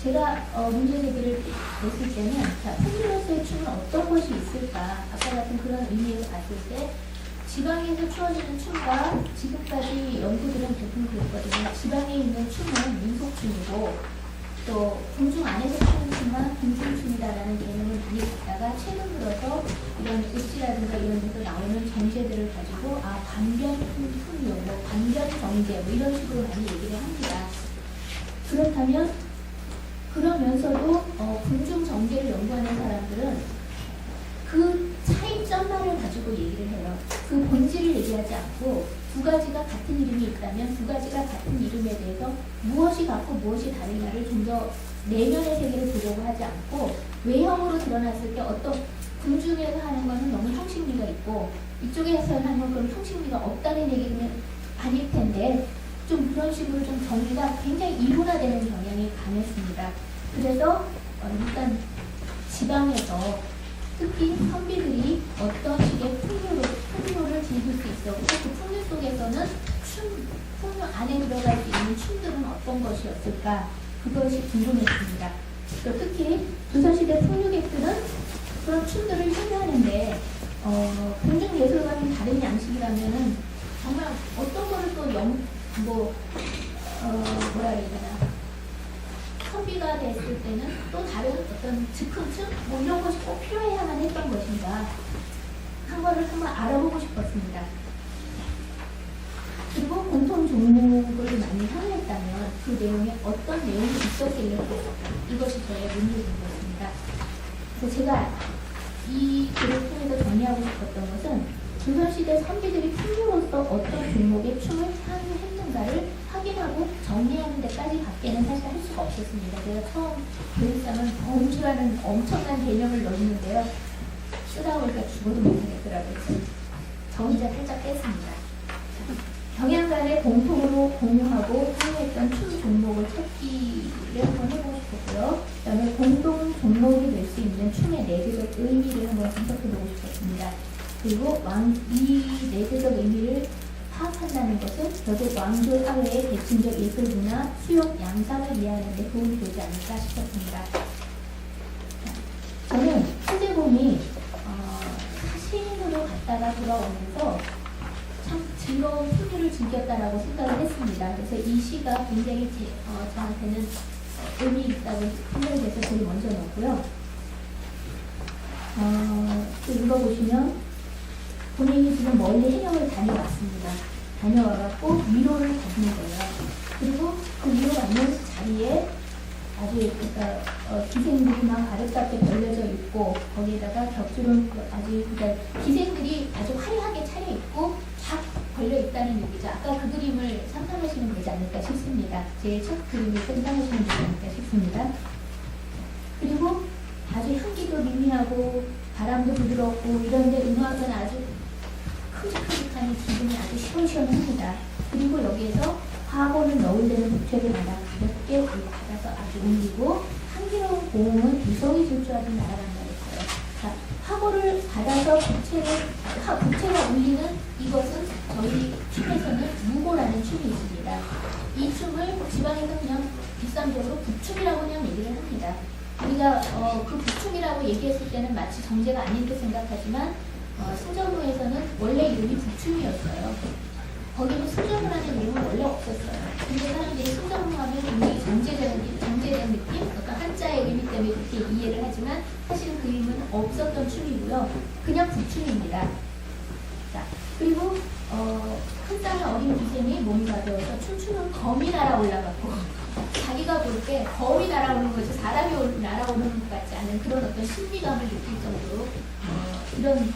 제가 문제 제기를 했을 때는 자, 풍류로서의 춤은 어떤 것이 있을까? 아까 같은 그런 의미에서 봤을 때 지방에서 추어지는 춤과 지금까지 연구들은 대부분 그랬거든요. 지방에 있는 춤은 민속춤이고 또 궁중 안에서 추는 춤만 궁중춤이다라는 개념을 많이 갖다가 최근 들어서 이런 읍지라든가 이런 데서 나오는 정제들을 가지고 반변풍류, 반변정제 이런 식으로 많이 얘기를 합니다. 그렇다면 그러면서도 궁중 정제를 연구하는 사람들은 그 차이점만을 가지고 얘기를 해요. 그 본질을 얘기하지 않고 두 가지가 같은 이름이 있다면 두 가지가 같은 이름에 대해서 무엇이 같고 무엇이 다르냐를 좀 더 내면의 세계를 보려고 하지 않고 외형으로 드러났을 때 어떤 궁중에서 하는 거는 너무 형식미가 있고 이쪽에서 하는 건 그런 형식미가 없다는 얘기는 아닐 텐데 좀 그런 식으로 좀 정리가 굉장히 이론화되는 경향이 강했습니다. 그래서 일단 지방에서 특히 선비들이 어떤 식의 풍류를 즐길 수 있었고 그 풍류 속에서는 풍류 안에 들어갈 수 있는 춤들은 어떤 것이었을까 그것이 궁금했습니다. 또 특히 조선시대 풍류객들은 그런 춤들을 향유하는데 궁중예술과는 다른 양식이라면은 정말 어떤 거를 또 뭐라 해야 되나 선비가 됐을 때는 또 다른 어떤 즉흥춤 뭐 이런 것이 꼭 필요해야만 했던 것인가 한 거를 한번 알아보고 싶었습니다. 그리고 공통 종목을 많이 향유했다면 그 내용에 어떤 내용이 있었길래 이것이 저의 문제였습니다. 그래서 제가 이 글을 통해서 정리하고 싶었던 것은 조선시대 선비들이 풍류로서 어떤 종목의 춤을 향유했는가를 확인하고 정리하는 데까지 밖에는 사실 할 수가 없었습니다. 제가 처음 교육상은 범주라는 엄청난 개념을 넣었는데요. 쓰다 보니까 죽어도 못하겠더라고요. 저 혼자 살짝 뺐습니다. 경양 간에 공통으로 공유하고 향유했던 춤 종목을 찾기를 한번 해보고 싶었고요. 그 다음에 공동 종목이 될 수 있는 춤의 내재적 의미를 한번 분석해보고 싶었습니다. 그리고 이 내재적 의미를 파악한다는 것은 결국 왕조 사회의 대칭적 예술 문화, 수용, 양상을 이해하는 데 도움이 되지 않을까 싶었습니다. 저는 세제공이 사신으로 갔다가 돌아오면서 참 즐거운 풍류를 즐겼다라고 생각을 했습니다. 그래서 이 시가 굉장히 저한테는 의미 있다고 생각이 돼서 제일 먼저 넣었고요. 또 읽어보시면 본인이 지금 멀리 해령을 다녀왔습니다. 다녀와갖고 위로를 받는 거예요. 그리고 그 위로받는 자리에 아주 기생들이 막 아름답게 벌려져 있고 거기에다가 격주름 아주 기생들이 아주 화려하게 차려있고 쫙 걸려 있다는 얘기죠. 아까 그 그림을 상상하시면 되지 않을까 싶습니다. 제 첫 그림을 상상하시면 되지 않을까 싶습니다. 그리고 아주 향기도 미미하고 바람도 부드럽고 이런데 음악은 아주 큼직큼직하니 기분이 아주 시원시원합니다. 그리고 여기에서 화보는 너울대는 북쪽의 나라 가볍게 받아서 아주 울리고 향기로운 고음은 유성이 질주하는 나라란다 했어요. 자, 화보를 받아서 북체가 울리는 이것은 저희 춤에서는 무고라는 춤이 있습니다. 이 춤을 지방에서 그냥 비상적으로 북춤이라고 그냥 얘기를 합니다. 우리가 그 북춤이라고 얘기했을 때는 마치 정제가 아닌 듯 생각하지만 승전무에서는 원래 이름이 북춤이었어요. 거기는 승전무라는 이름은 원래 없었어요. 근데 사람들이 승전무 하면 굉장히 정제된 느낌? 어떤 한자의 의미 때문에 그렇게 이해를 하지만 사실은 그 이름은 없었던 춤이고요. 그냥 북춤입니다. 자, 그리고 큰 쌍의 어린 기생이 몸이 가벼워서 춤추는 검이 날아올라가고 자기가 볼 때 거울이 날아오는 거지 사람이 날아오는 것 같지 않은 그런 어떤 신비감을 느낄 정도로 이런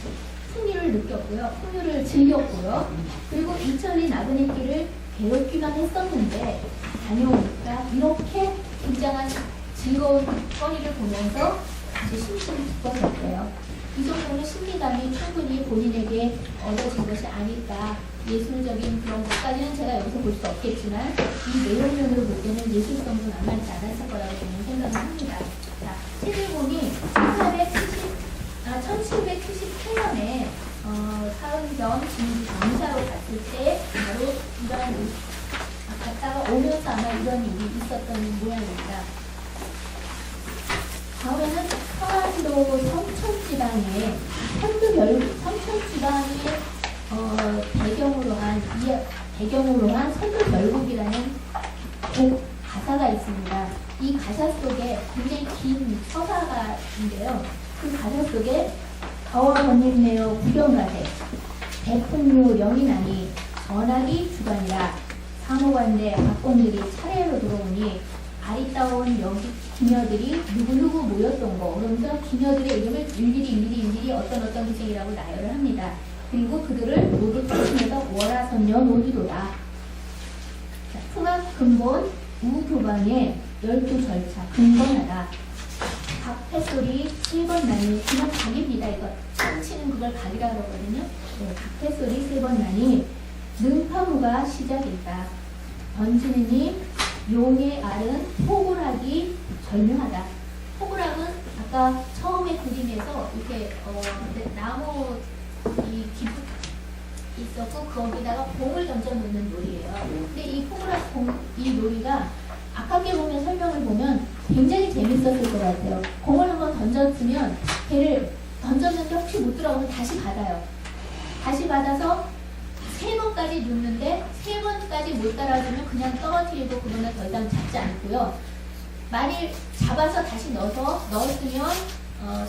풍류를 느꼈고요. 풍류를 즐겼고요. 그리고 이천리 나그네길을 배웠기만 했었는데 다녀오니까 이렇게 굉장한 즐거운 거리를 보면서 아주 심심이 기뻤었어요. 이 정도는 신비감이 충분히 본인에게 얻어진 것이 아닐까. 예술적인 그런 것까지는 제가 여기서 볼 수 없겠지만 이 내용면으로 볼 때는 예술성도 만만치 않았을 거라고 저는 생각을 합니다. 자, 세제공이 1778년에 사은경 진주 정사로 갔을 때 바로 이런 갔다가 오면서 아마 이런 일이 있었던 모양입니다. 다음에는 서안도 성천지방의 성천지방의 배경으로 한 선두별국이라는 곡 가사가 있습니다. 이 가사 속에 굉장히 긴 서사가인데요. 그 가사 속에 가와 번님내어 구경가세 대풍류 영이나니 전하기 주관이라 사모관대 박공들이 차례로 들어오니 아리따운 여기 기녀들이 누구누구 모였던 거 그러면서 기녀들의 이름을 일일이 어떤 기생이라고 나열을 합니다. 그리고 그들을 모두 쫓으면서 월하선녀 노두도다. 풍악 근본 우교방의 12절차 근본하다. 각패소리 7번 나니 그냥 각입니다. 이거 참치는 그걸 각이라고 하거든요. 네, 각패소리 7번 나니 능파무가 시작이다. 번지느니 용의 알은 포구락이 절묘하다. 포구락은 아까 처음에 그림에서 이렇게 나무 이 기부 있었고 거기다가 봉을 던져 놓는 놀이예요. 근데 이 포구락 이 놀이가 아깝게 보면 설명을 보면 굉장히 재밌었을 것 같아요. 공을 한번 던졌으면 걔를 던졌는데 혹시 못 들어가면 다시 받아요. 다시 받아서 3번까지 눕는데 3번까지 못 따라주면 그냥 떨어뜨리고 그거는 더 이상 잡지 않고요. 만일 잡아서 다시 넣었으면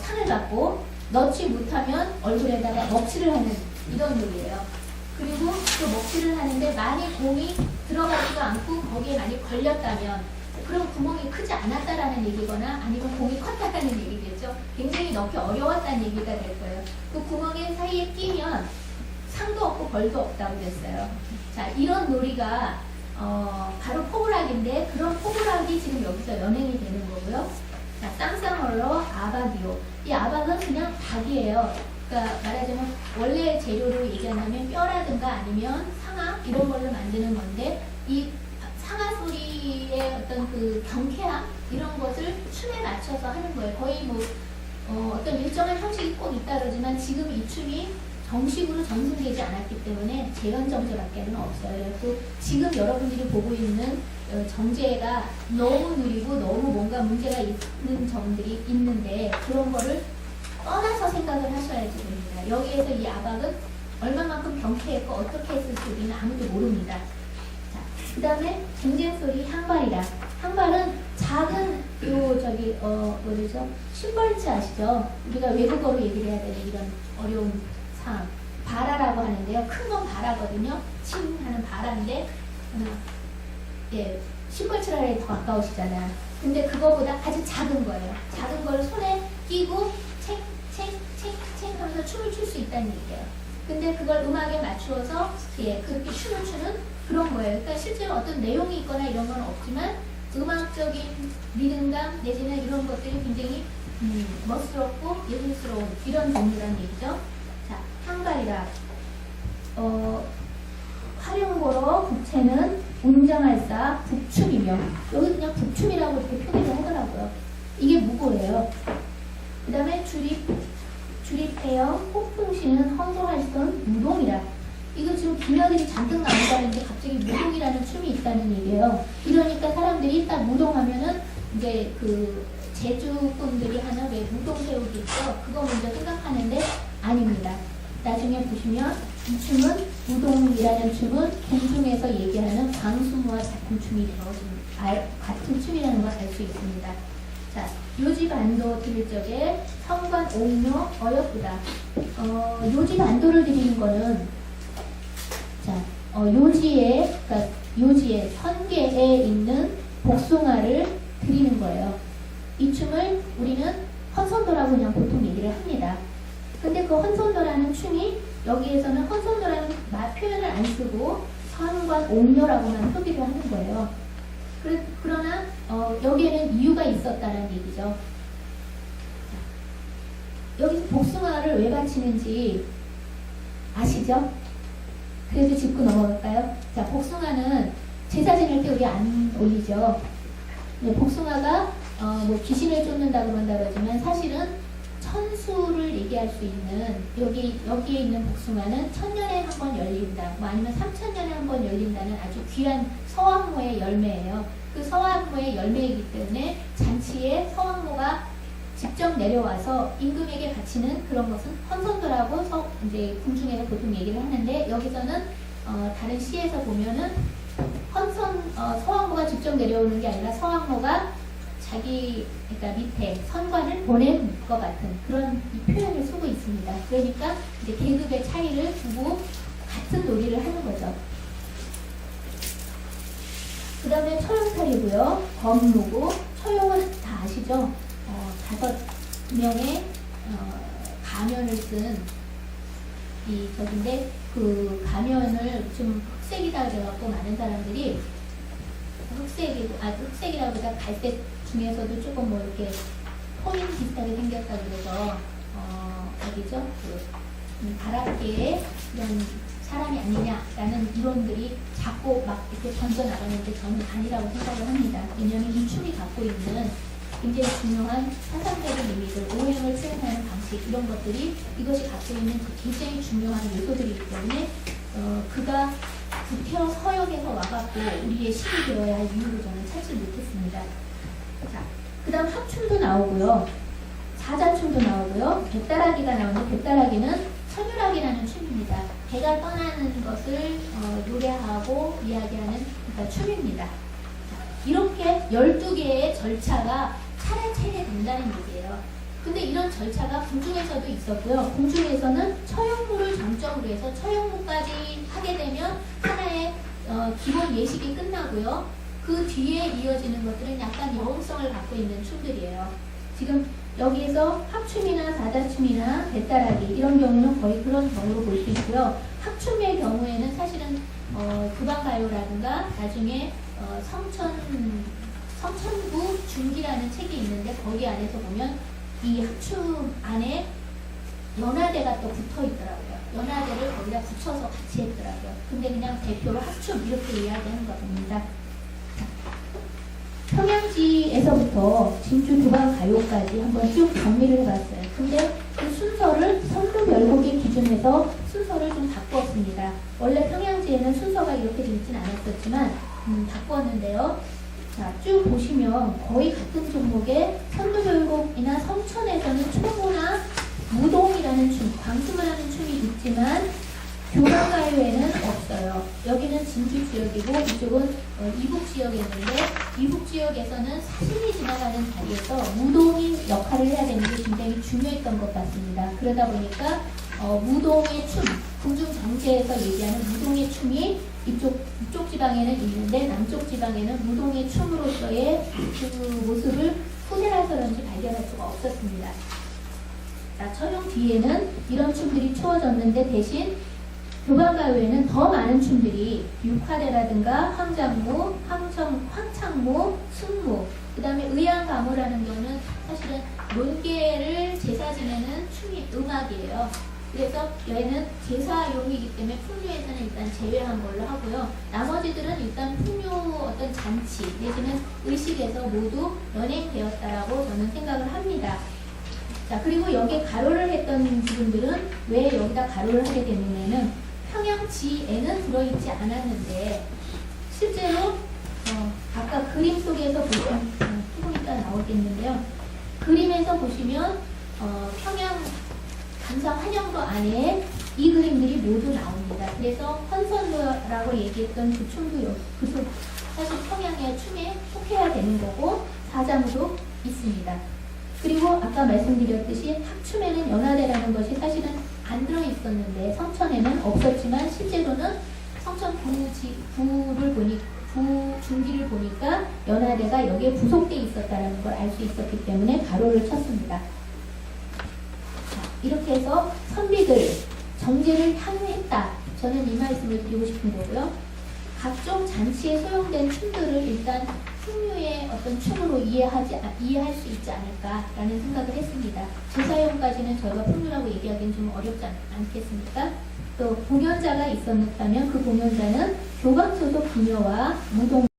상을 받고 넣지 못하면 얼굴에다가 먹칠을 하는 이런 놀이에요. 그리고 그 먹칠을 하는데 만일 공이 들어가지도 않고 거기에 많이 걸렸다면 그럼 구멍이 크지 않았다라는 얘기거나 아니면 공이 컸다라는 얘기겠죠. 굉장히 넣기 어려웠다는 얘기가 될 거예요. 그 구멍의 사이에 끼면 상도 없고 벌도 없다고 그랬어요. 자, 이런 놀이가 바로 포구락인데 그런 포구락이 지금 여기서 연행이 되는 거고요. 자, 쌍쌍얼러 아박이요. 이 아박은 그냥 박이에요. 그러니까 말하자면 원래 재료로 얘기한다면 뼈라든가 아니면 상아 이런 걸로 만드는 건데 이 상아 소리의 어떤 그 경쾌함 이런 것을 춤에 맞춰서 하는 거예요. 거의 뭐 어떤 일정한 형식이 꼭 있다 그러지만 지금 이 춤이 정식으로 전승되지 않았기 때문에 재현 정제밖에는 없어요. 그래서 지금 여러분들이 보고 있는 정제가 너무 느리고 너무 뭔가 문제가 있는 점들이 있는데 그런 거를 떠나서 생각을 하셔야지 됩니다. 여기에서 이 아박은 얼마만큼 경쾌했고 어떻게 했을 소리는 아무도 모릅니다. 자, 그 다음에 쟁쟁소리 향발이다. 향발은 작은 뭐죠? 심벌치 아시죠? 우리가 외국어로 얘기를 해야 되는 이런 어려운 상황. 바라라고 하는데요. 큰 건 바라거든요. 침 하는 바라인데 예, 심벌치라에 더 가까우시잖아요. 근데 그거보다 아주 작은 거예요. 작은 걸 손에 끼고 챙 하면서 춤을 출 수 있다는 얘기예요. 근데 그걸 음악에 맞추어서 예, 그렇게 춤을 추는 그런 거예요. 그러니까 실제로 어떤 내용이 있거나 이런 건 없지만 음악적인 리듬감 내지는 이런 것들이 굉장히 멋스럽고 예술스러운 이런 종류라는 얘기죠. 자, 향발이라 활용고로 북채는 웅장할사 북춤이며 여기 그냥 북춤이라고 이렇게 표기를 하더라고요. 이게 무고예요. 그 다음에 주립해요. 폭풍시는 헌소할선 무동이라. 이거 지금 기녀들이 잔뜩 나온다는데 갑자기 무동이라는 춤이 있다는 얘기예요. 이러니까 사람들이 딱 무동하면은 이제 그 제주분들이 하는 왜 무동 세우기 있죠? 그거 먼저 생각하는데 아닙니다. 나중에 보시면 이 춤은 무동이라는 춤은 공중에서 얘기하는 광수무와 같은 같은 춤이라는 걸 알 수 있습니다. 자, 요지반도 드릴 적에 성관 옥묘 어여쁘다. 요지반도를 드리는 거는 자, 그러니까 요지에 선계에 있는 복숭아를 드리는 거예요. 이 춤을 우리는 헌선도라고 그냥 보통 얘기를 합니다. 근데 그 헌선도라는 춤이 여기에서는 헌선도라는 표현을 안 쓰고 선관 옥묘라고만 표기를 하는 거예요. 그러나 여기에는 이유가 있었다는 얘기죠. 여기서 복숭아를 왜 바치는지 아시죠? 그래도 짚고 넘어갈까요? 자, 복숭아는 제사 지낼 때 우리 안 올리죠. 복숭아가 뭐 귀신을 쫓는다 그런다 그러지만 사실은 천수를 얘기할 수 있는 여기에 있는 복숭아는 1000년에 한 번 열린다, 뭐 아니면 3000년에 한 번 열린다는 아주 귀한 서왕모의 열매예요. 그 서왕모의 열매이기 때문에 잔치에 서왕모가 직접 내려와서 임금에게 바치는 그런 것은 헌선도라고 이제 궁중에서 보통 얘기를 하는데, 여기서는 다른 시에서 보면은 서왕모가 직접 내려오는 게 아니라 서왕모가 자기 그러니까 밑에 선관을 보낸 것 같은 그런 표현을 쓰고 있습니다. 그러니까 이제 계급의 차이를 두고 같은 놀이를 하는 거죠. 그 다음에 처용탈이고요. 검루고, 처용은 다 아시죠? 5명의 가면을 쓴 이 저긴데, 그 가면을 좀 흑색이다 그래갖고 많은 사람들이 흑색이라고 보다 갈색 중에서도 조금 뭐 이렇게 포인 비슷하게 생겼다 그래서 어디죠? 그 가락계의 이런 사람이 아니냐라는 이론들이 자꾸 막 이렇게 번져나가는데 저는 아니라고 생각을 합니다. 왜냐하면 이 춤이 갖고 있는 굉장히 중요한 사상적인 의미들, 오행을 표현하는 방식, 이런 것들이 이것이 갖고 있는 굉장히 중요한 요소들이기 때문에 그가 부패 서역에서 와갖고 우리의 신이 되어야 할 이유를 저는 찾지 못했습니다. 자, 그 다음 합춤도 나오고요. 사자춤도 나오고요. 배따라기가 나오는데, 배따라기는 선율악이라는 춤입니다. 배가 떠나는 것을 노래하고 이야기하는 그러니까 춤입니다. 자, 이렇게 12개의 절차가 차례차례 된다는 얘기예요. 근데 이런 절차가 궁중에서도 있었고요. 궁중에서는 처형무를 정점으로 해서 처형무까지 하게 되면 하나의 기본 예식이 끝나고요. 그 뒤에 이어지는 것들은 약간 여음성을 갖고 있는 춤들이에요. 지금 여기에서 합춤이나 사자춤이나 배따라기 이런 경우는 거의 그런 경우로 볼 수 있고요. 합춤의 경우에는 사실은 구방가요라든가 나중에 성천구 중기라는 책이 있는데, 거기 안에서 보면 이 합춤 안에 연화대가 또 붙어 있더라고요. 연화대를 거기다 붙여서 같이 했더라고요. 근데 그냥 대표로 합춤 이렇게 이야기하는 겁니다. 평양지에서부터 진주 두방가요까지 한번 쭉 정리를 해봤어요. 근데 그 순서를 선루별곡의 기준에서 순서를 좀 바꾸었습니다. 원래 평양지에는 순서가 이렇게 되어 있진 않았었지만 바꾸었는데요. 자, 쭉 보시면 거의 같은 종목의 선루별곡이나 성천에서는 초보나 무동이라는 춤, 광춤을 하는 춤이 있지만 교방가요에는 없어요. 여기는 진주 지역이고 이쪽은 이북 지역에 있는데, 이북 지역에서는 사신이 지나가는 자리에서 무동인 역할을 해야 되는 게 굉장히 중요했던 것 같습니다. 그러다 보니까 무동의 춤, 궁중 정제에서 얘기하는 무동의 춤이 이쪽 지방에는 있는데, 남쪽 지방에는 무동의 춤으로서의 그 모습을 후대라서런지 발견할 수가 없었습니다. 자, 처용 뒤에는 이런 춤들이 추워졌는데, 대신 교방가요에는 더 많은 춤들이 육화대라든가 황장무, 황창무, 순무, 그 다음에 의양가무라는 거는 사실은 논계를 제사 지내는 춤이 음악이에요. 그래서 얘는 제사용이기 때문에 풍류에서는 일단 제외한 걸로 하고요. 나머지들은 일단 풍류 어떤 잔치 내지는 의식에서 모두 연행되었다라고 저는 생각을 합니다. 자, 그리고 여기에 가로를 했던 부분들은 왜 여기다 가로를 하게 됐느냐면, 평양지에는 들어있지 않았는데 실제로 아까 그림 속에서 보시면 조금 이따 나오겠는데요. 그림에서 보시면 평양 감사 환영도 안에 이 그림들이 모두 나옵니다. 그래서 헌선도라고 얘기했던 그 춤도 사실 평양의 춤에 속해야 되는 거고, 사자무도 있습니다. 그리고 아까 말씀드렸듯이 합춤에는 연화대라는 것이 사실은 안 들어있었는데, 성천에는 없었지만 실제로는 성천 중기를 보니까 연화대가 여기에 부속되어 있었다는 걸 알 수 있었기 때문에 가로를 쳤습니다. 자, 이렇게 해서 선비들 정제를 향유했다. 저는 이 말씀을 드리고 싶은 거고요. 각종 잔치에 소용된 춤들을 일단 풍류의 어떤 춤으로 이해할 수 있지 않을까라는 생각을 했습니다. 제사용까지는 저희가 풍류라고 얘기하기는 좀 어렵지 않겠습니까? 또 공연자가 있었다면 그 공연자는 교감 소속 부녀와 무동